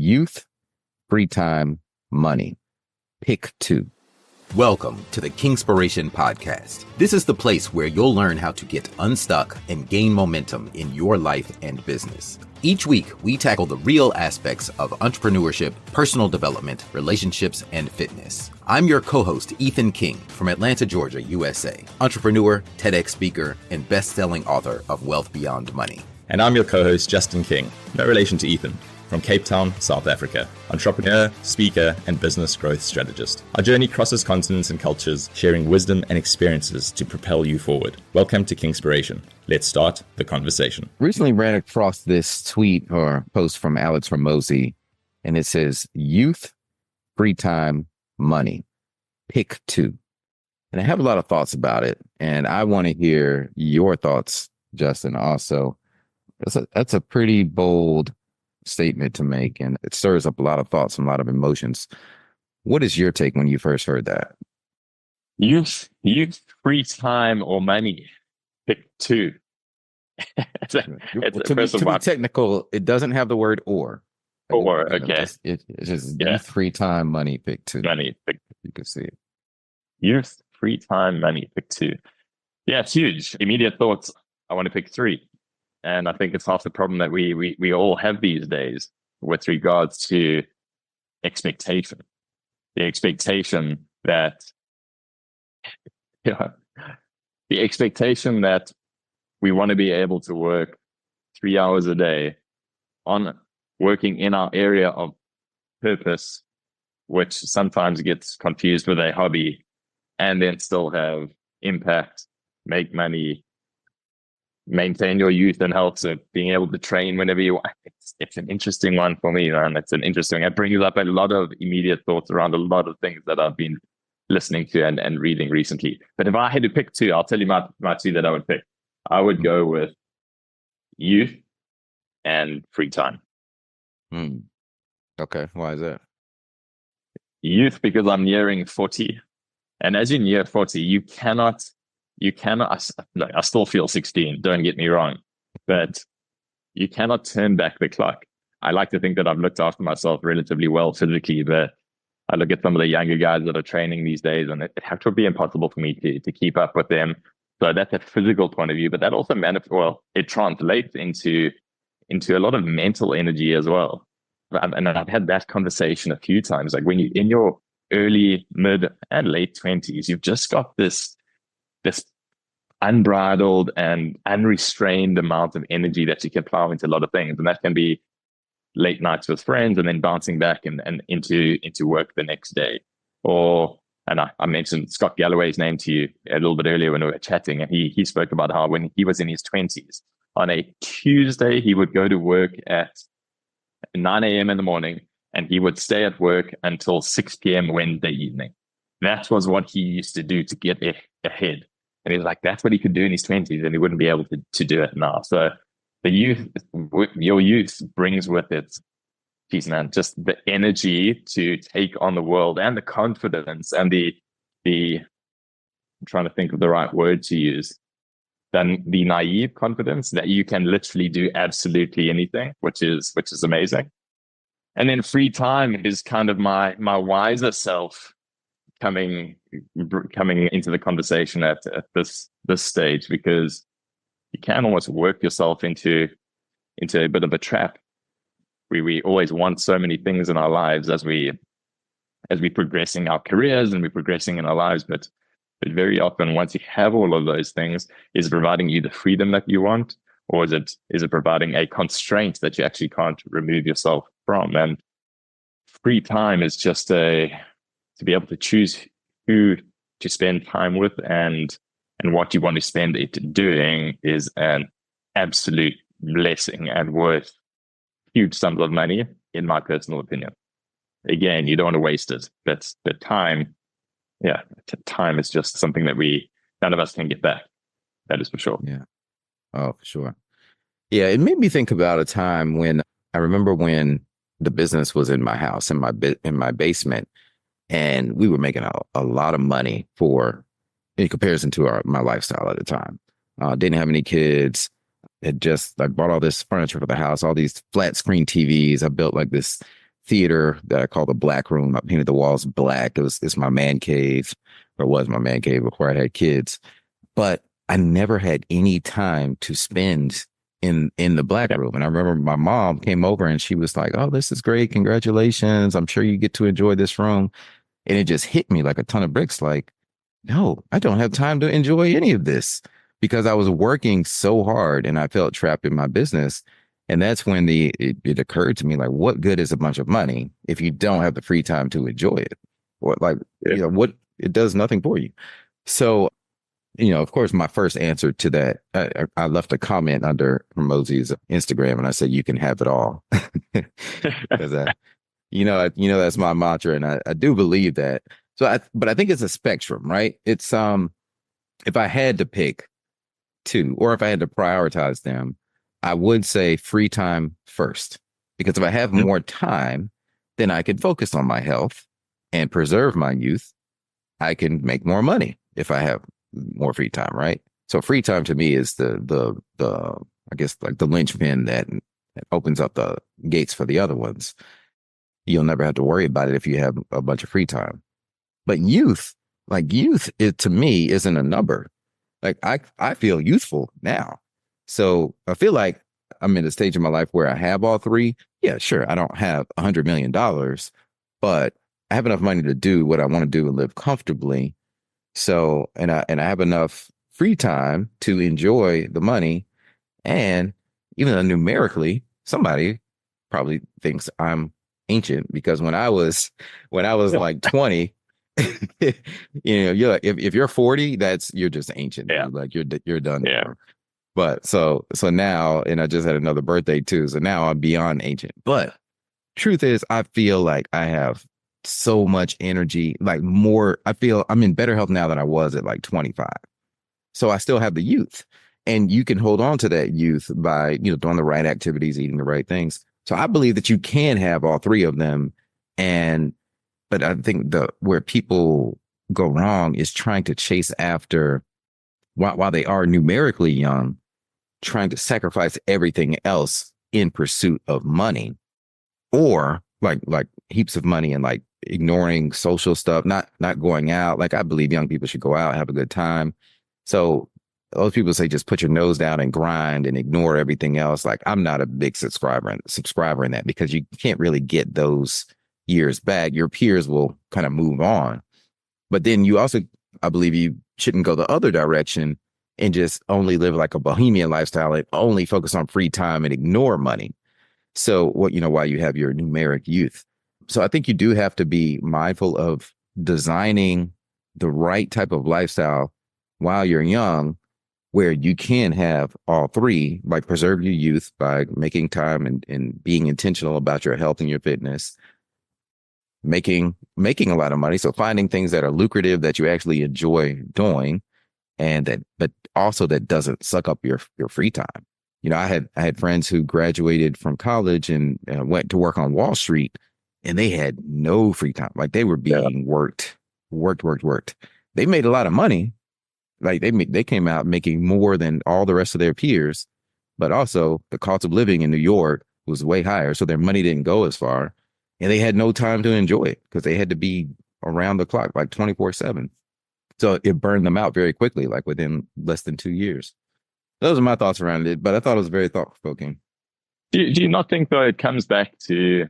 youth, free time, money. Pick two. Welcome to the Kingspiration Podcast. This is the place where you'll learn how to get unstuck and gain momentum in your life and business. Each week, we tackle the real aspects of entrepreneurship, personal development, relationships, and fitness. I'm your co-host, Ethan King, from Atlanta, Georgia, USA, entrepreneur, TEDx speaker, and best-selling author of Wealth Beyond Money. And I'm your co-host, Justin King, no relation to Ethan, from Cape Town, South Africa, entrepreneur, speaker, and business growth strategist. Our journey crosses continents and cultures, sharing wisdom and experiences to propel you forward. Welcome to Kingspiration. Let's start the conversation. Recently ran across this tweet or post from Alex Hormozi, and it says, youth, free time, money. Pick two. And I have a lot of thoughts about it, and I want to hear your thoughts, Justin, also. That's a pretty bold statement to make, and it stirs up a lot of thoughts and a lot of emotions. What is your take when you first heard that? Youth, free time, or money. Pick two. To be technical, it doesn't have the word or. Or, okay. It's just youth, free time, money, pick two. Money, pick. You can see it. Youth, free time, money, pick two. Yeah, it's huge. Immediate thoughts, I want to pick three. And I think it's half the problem that we all have these days with regards to expectation. The expectation that, the expectation that we want to be able to work 3 hours a day on working in our area of purpose, which sometimes gets confused with a hobby, and then still have impact, make money, maintain your youth and health, so being able to train whenever you want. It's an interesting one for me, man. It brings up a lot of immediate thoughts around a lot of things that I've been listening to and reading recently. But if I had to pick two, I'll tell you my two that I would pick. I would go with youth and free time. Okay, why is that? Youth, because I'm nearing 40. And as you near 40, you cannot, I still feel 16, don't get me wrong, but you cannot turn back the clock. I like to think that I've looked after myself relatively well physically, but I look at some of the younger guys that are training these days, and it has to be impossible for me to keep up with them. So that's a physical point of view, but that also it translates into a lot of mental energy as well. And I've had that conversation a few times, like when you're in your early, mid, and late 20s, you've just got this unbridled and unrestrained amount of energy that you can plow into a lot of things. And that can be late nights with friends and then bouncing back and into work the next day. And I mentioned Scott Galloway's name to you a little bit earlier when we were chatting, and he spoke about how when he was in his 20s, on a Tuesday, he would go to work at 9 a.m. in the morning, and he would stay at work until 6 p.m. Wednesday evening. That was what he used to do to get ahead. And he's like, that's what he could do in his 20s, and he wouldn't be able to do it now. So your youth brings with it, geez, man, just the energy to take on the world and the confidence and I'm trying to think of the right word to use, then the naive confidence that you can literally do absolutely anything, which is amazing. And then free time is kind of my wiser self coming into the conversation at this stage, because you can almost work yourself into a bit of a trap. We always want so many things in our lives as we progress in our careers and we're progressing in our lives, but very often once you have all of those things, is it providing you the freedom that you want, or is it providing a constraint that you actually can't remove yourself from? And free time is just to be able to choose who to spend time with and what you want to spend it doing is an absolute blessing and worth huge sums of money, in my personal opinion. Again, you don't want to waste it. But the time, time is just something that none of us can get back. That is for sure. Yeah. Oh, for sure. Yeah, it made me think about a time when I remember when the business was in my house, in my basement, and we were making a lot of money in comparison to my lifestyle at the time. Didn't have any kids. I bought all this furniture for the house, all these flat screen TVs. I built like this theater that I call the Black Room. I painted the walls black. It's my man cave, or was my man cave before I had kids. But I never had any time to spend in the Black Room. And I remember my mom came over and she was like, "Oh, this is great. Congratulations. I'm sure you get to enjoy this room." And it just hit me like a ton of bricks. Like, no, I don't have time to enjoy any of this because I was working so hard and I felt trapped in my business. And that's when it occurred to me, like, what good is a bunch of money if you don't have the free time to enjoy it? What, like, what, it does nothing for you. So, of course, my first answer to that, I left a comment under Hormozi's Instagram and I said, "You can have it all." Because that's my mantra, and I do believe that. But I think it's a spectrum, right? It's if I had to pick two, or if I had to prioritize them, I would say free time first, because if I have more time, then I can focus on my health and preserve my youth. I can make more money if I have more free time, right? So free time to me is the I guess like the linchpin that opens up the gates for the other ones. You'll never have to worry about it if you have a bunch of free time. But youth, to me isn't a number. Like I feel youthful now. So I feel like I'm in a stage in my life where I have all three. Yeah, sure. I don't have $100 million, but I have enough money to do what I want to do and live comfortably. So, and I have enough free time to enjoy the money. And even though numerically, somebody probably thinks I'm ancient, because when I was like 20, you're like, if you're 40, you're just ancient. Yeah. Like you're done. Yeah. But so now, and I just had another birthday too. So now I'm beyond ancient. But truth is, I feel like I have so much energy, like more. I feel I'm in better health now than I was at like 25. So I still have the youth, and you can hold on to that youth by, doing the right activities, eating the right things. So I believe that you can have all three of them. But I think where people go wrong is trying to chase after, while they are numerically young, trying to sacrifice everything else in pursuit of money, or like heaps of money, and like ignoring social stuff, not going out. Like, I believe young people should go out, have a good time. So those people say just put your nose down and grind and ignore everything else. Like, I'm not a big subscriber in that, because you can't really get those years back. Your peers will kind of move on. But then you also, I believe you shouldn't go the other direction and just only live like a bohemian lifestyle and only focus on free time and ignore money. So while you have your numeric youth. So I think you do have to be mindful of designing the right type of lifestyle while you're young, where you can have all three, like preserve your youth by making time and being intentional about your health and your fitness, making a lot of money. So finding things that are lucrative that you actually enjoy doing, but also that doesn't suck up your free time. I had friends who graduated from college and went to work on Wall Street, and they had no free time. Like, they were being worked. They made a lot of money. Like, they came out making more than all the rest of their peers, but also the cost of living in New York was way higher. So their money didn't go as far, and they had no time to enjoy it because they had to be around the clock, like 24/7. So it burned them out very quickly, like within less than 2 years. Those are my thoughts around it, but I thought it was very thought-provoking. Do you not think, though, it comes back to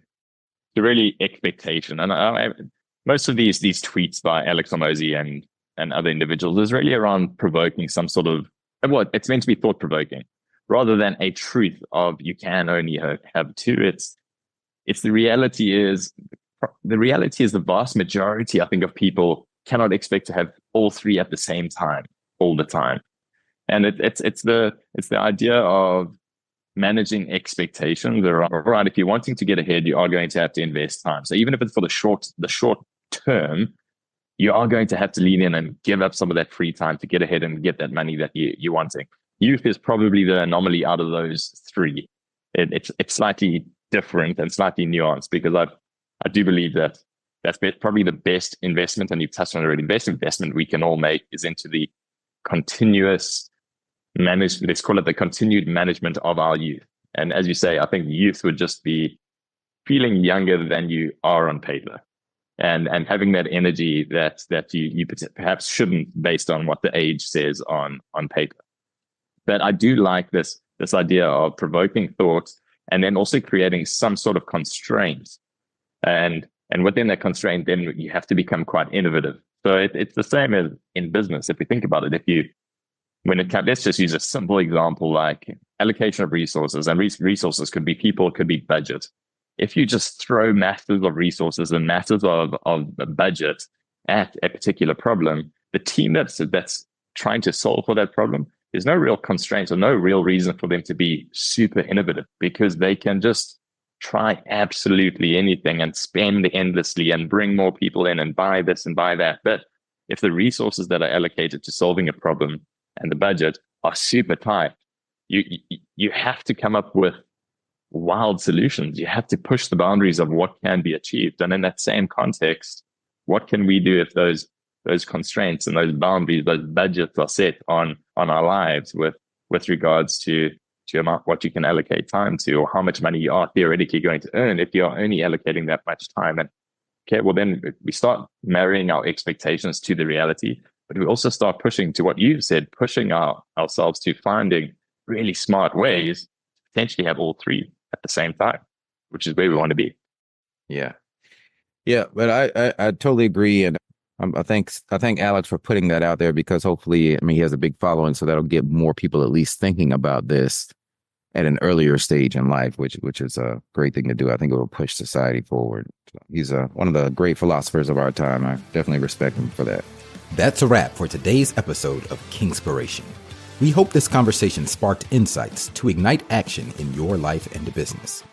really expectation? And most of these tweets by Alex Hormozi and other individuals is really around provoking some sort of, it's meant to be thought-provoking, rather than a truth of you can only have two. It's the reality is the vast majority, I think, of people cannot expect to have all three at the same time, all the time. And it's the idea of managing expectations. Right, if you're wanting to get ahead, you are going to have to invest time. So even if it's for the short term, you are going to have to lean in and give up some of that free time to get ahead and get that money that you're wanting. Youth is probably the anomaly out of those three. It's slightly different and slightly nuanced, because I do believe that that's probably the best investment, and you've touched on it already. The best investment we can all make is into the continuous let's call it the continued management of our youth. And as you say, I think youth would just be feeling younger than you are on paper, and having that energy that you perhaps shouldn't, based on what the age says on paper. But I do like this idea of provoking thoughts, and then also creating some sort of constraints, and within that constraint, then you have to become quite innovative. So it's the same as in business. If we think about it, let's just use a simple example like allocation of resources, and resources could be people, could be budget. If you just throw masses of resources and masses of a budget at a particular problem, the team that's trying to solve for that problem, there's no real constraints or no real reason for them to be super innovative, because they can just try absolutely anything and spend endlessly and bring more people in and buy this and buy that. But if the resources that are allocated to solving a problem and the budget are super tight, you have to come up with wild solutions. You have to push the boundaries of what can be achieved. And in that same context, what can we do if those constraints and those boundaries, those budgets are set on our lives with regards to what you can allocate time to, or how much money you are theoretically going to earn if you're only allocating that much time. And okay, well, then we start marrying our expectations to the reality, but we also start pushing to what you've said, pushing ourselves to finding really smart ways to potentially have all three at the same time, which is where we want to be. Yeah. But I totally agree. And I thank Alex for putting that out there, because hopefully, he has a big following, so that'll get more people at least thinking about this at an earlier stage in life, which is a great thing to do. I think it will push society forward. So he's one of the great philosophers of our time. I definitely respect him for that. That's a wrap for today's episode of Kingspiration. We hope this conversation sparked insights to ignite action in your life and business.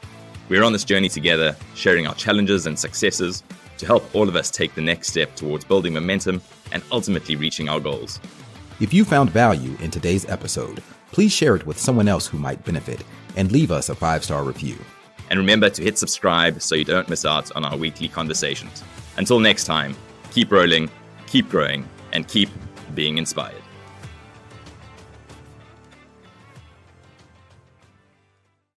We're on this journey together, sharing our challenges and successes to help all of us take the next step towards building momentum and ultimately reaching our goals. If you found value in today's episode, please share it with someone else who might benefit, and leave us a 5-star review. And remember to hit subscribe so you don't miss out on our weekly conversations. Until next time, keep rolling, keep growing, and keep being inspired.